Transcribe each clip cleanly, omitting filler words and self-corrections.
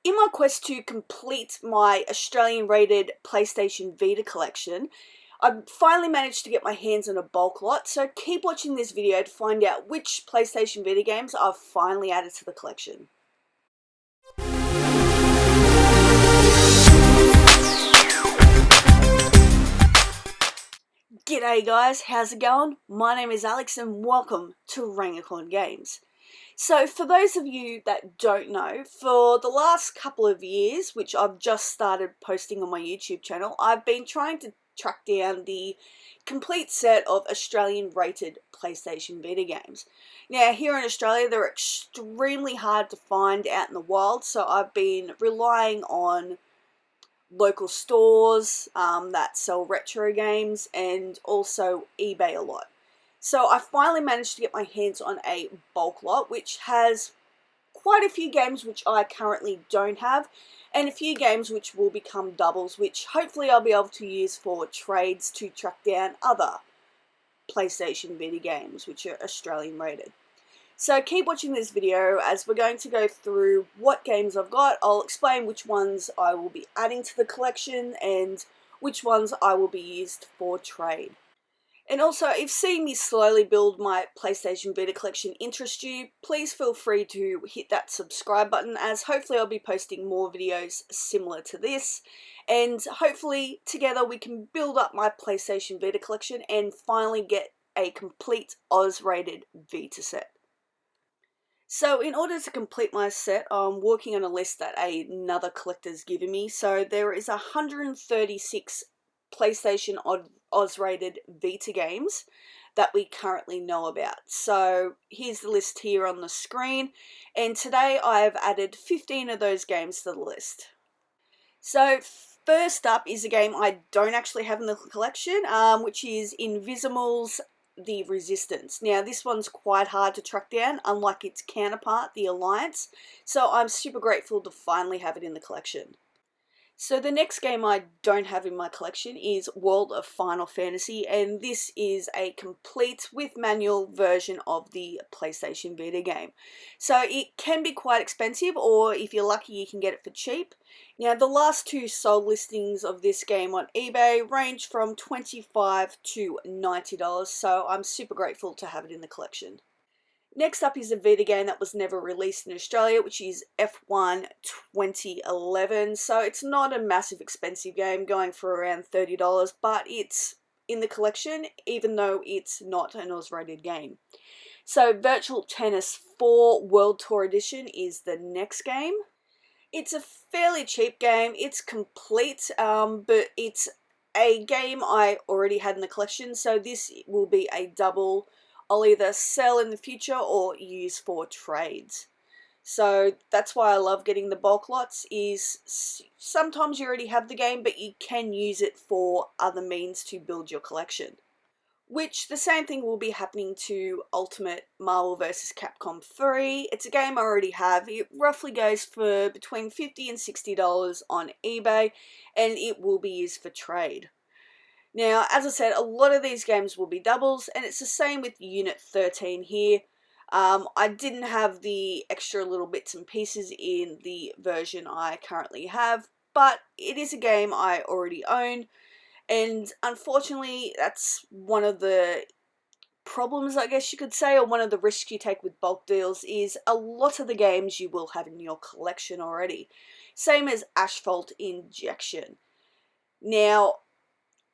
In my quest to complete my Australian rated PlayStation Vita collection, I've finally managed to get my hands on a bulk lot, so keep watching this video to find out which PlayStation Vita games I've finally added to the collection. G'day guys, how's it going? My name is Alex and welcome to Rangacorn Games. So for those of you that don't know, for the last couple of years, which I've just started posting on my YouTube channel, I've been trying to track down the complete set of Australian rated PlayStation Vita games. Now here in Australia they're extremely hard to find out in the wild, so I've been relying on local stores that sell retro games and also eBay a lot. So I finally managed to get my hands on a bulk lot which has quite a few games which I currently don't have and a few games which will become doubles, which hopefully I'll be able to use for trades to track down other PlayStation Vita games which are Australian rated. So keep watching this video as we're going to go through what games I've got. I'll explain which ones I will be adding to the collection and which ones I will be used for trade. And also, if seeing me slowly build my PlayStation Vita collection interests you, please feel free to hit that subscribe button, as hopefully I'll be posting more videos similar to this. And hopefully together we can build up my PlayStation Vita collection and finally get a complete Oz-rated Vita set. So in order to complete my set, I'm working on a list that another collector's given me. So there is 136 PlayStation Oz-rated Vita games that we currently know about. So here's the list here on the screen, and today I have added 15 of those games to the list. So first up is a game I don't actually have in the collection, which is Invisimals The Resistance. Now this one's quite hard to track down, unlike its counterpart, The Alliance, so I'm super grateful to finally have it in the collection. So the next game I don't have in my collection is World of Final Fantasy, and this is a complete with manual version of the PlayStation Vita game. So it can be quite expensive, or if you're lucky you can get it for cheap. Now the last two sold listings of this game on eBay range from $25 to $90, so I'm super grateful to have it in the collection. Next up is a Vita game that was never released in Australia, which is F1 2011. So it's not a massive expensive game, going for around $30, but it's in the collection, even though it's not an Oz-rated game. So Virtual Tennis 4 World Tour Edition is the next game. It's a fairly cheap game. It's complete, but it's a game I already had in the collection, so this will be a double I'll either sell in the future or use for trades. So that's why I love getting the bulk lots, is sometimes you already have the game but you can use it for other means to build your collection. Which the same thing will be happening to Ultimate Marvel vs. Capcom 3. It's a game I already have. It roughly goes for between $50 and $60 on eBay, and it will be used for trade. Now, as I said, a lot of these games will be doubles, and it's the same with Unit 13 here. I didn't have the extra little bits and pieces in the version I currently have, but it is a game I already own, and unfortunately that's one of the problems, I guess you could say, or one of the risks you take with bulk deals, is a lot of the games you will have in your collection already. Same as Asphalt Injection. Now,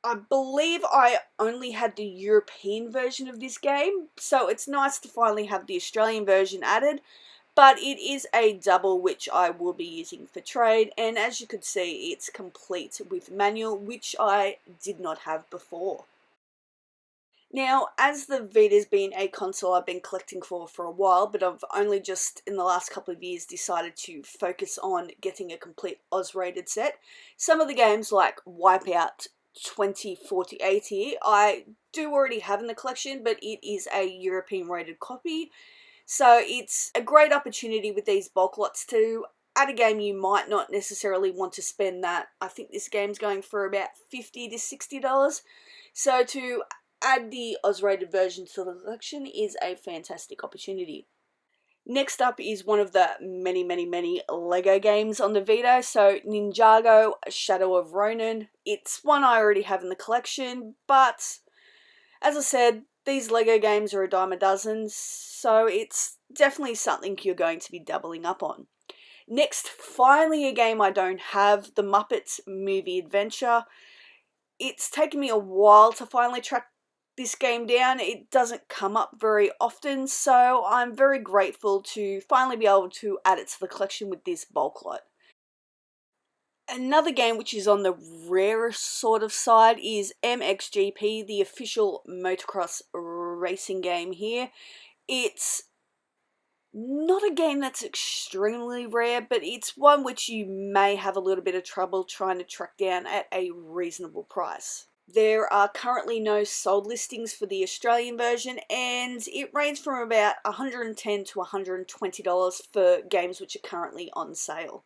I believe I only had the European version of this game, so it's nice to finally have the Australian version added, but it is a double which I will be using for trade, and as you could see it's complete with manual, which I did not have before. Now, as the Vita's been a console I've been collecting for a while, but I've only just in the last couple of years decided to focus on getting a complete Oz-rated set, some of the games like Wipeout 2048 here I do already have in the collection, but it is a European rated copy, so it's a great opportunity with these bulk lots to add a game you might not necessarily want to spend that. I think this game's going for about $50 to $60, so to add the Oz-rated version to the collection is a fantastic opportunity. Next up is one of the many Lego games on the Vita, so Ninjago Shadow of Ronin. It's one I already have in the collection, but as I said, these Lego games are a dime a dozen, so it's definitely something you're going to be doubling up on. Next, finally a game I don't have, The Muppets Movie Adventure. It's taken me a while to finally track this game down. It doesn't come up very often, so I'm very grateful to finally be able to add it to the collection with this bulk lot. Another game which is on the rarest sort of side is MXGP, the official motocross racing game here. It's not a game that's extremely rare, but it's one which you may have a little bit of trouble trying to track down at a reasonable price. There are currently no sold listings for the Australian version, and it ranges from about $110 to $120 for games which are currently on sale.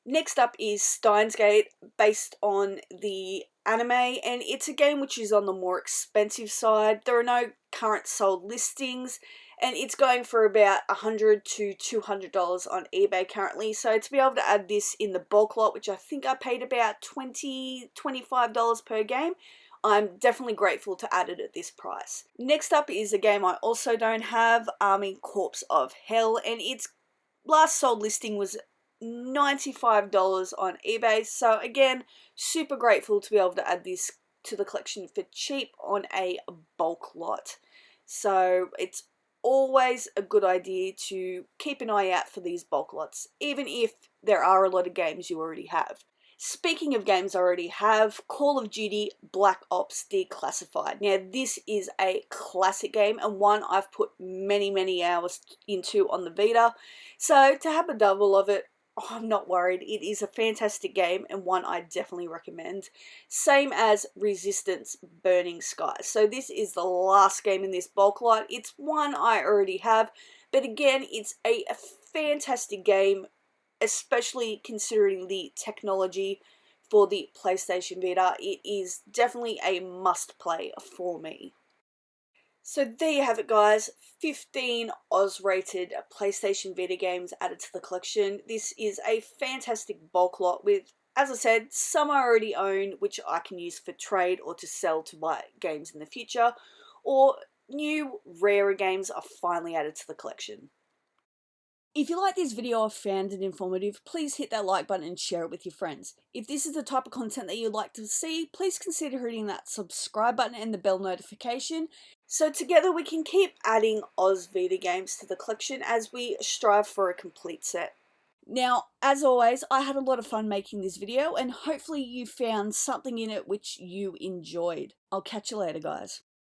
Next up is Steins Gate, based on the anime, and it's a game which is on the more expensive side. There are no current sold listings, and it's going for about $100 to $200 on eBay currently. So to be able to add this in the bulk lot, which I think I paid about $20 to $25 per game, I'm definitely grateful to add it at this price. Next up is a game I also don't have, Army Corps of Hell, and its last sold listing was $95 on eBay, so again, super grateful to be able to add this to the collection for cheap on a bulk lot. So it's always a good idea to keep an eye out for these bulk lots, even if there are a lot of games you already have. Speaking of games I already have, Call of Duty Black Ops Declassified. Now this is a classic game and one I've put many hours into on the Vita, so to have a double of it, I'm not worried. It is a fantastic game and one I definitely recommend. Same as Resistance Burning Skies. So this is the last game in this bulk lot. It's one I already have, but again, it's a fantastic game, especially considering the technology for the PlayStation Vita. It is definitely a must play for me. So there you have it, guys. 15 Oz-rated PlayStation Vita games added to the collection. This is a fantastic bulk lot with, as I said, some I already own, which I can use for trade or to sell to buy games in the future, or new, rarer games are finally added to the collection. If you like this video or found it informative, please hit that like button and share it with your friends. If this is the type of content that you'd like to see, please consider hitting that subscribe button and the bell notification, so together we can keep adding Oz Vita games to the collection as we strive for a complete set. Now, as always, I had a lot of fun making this video and hopefully you found something in it which you enjoyed. I'll catch you later, guys.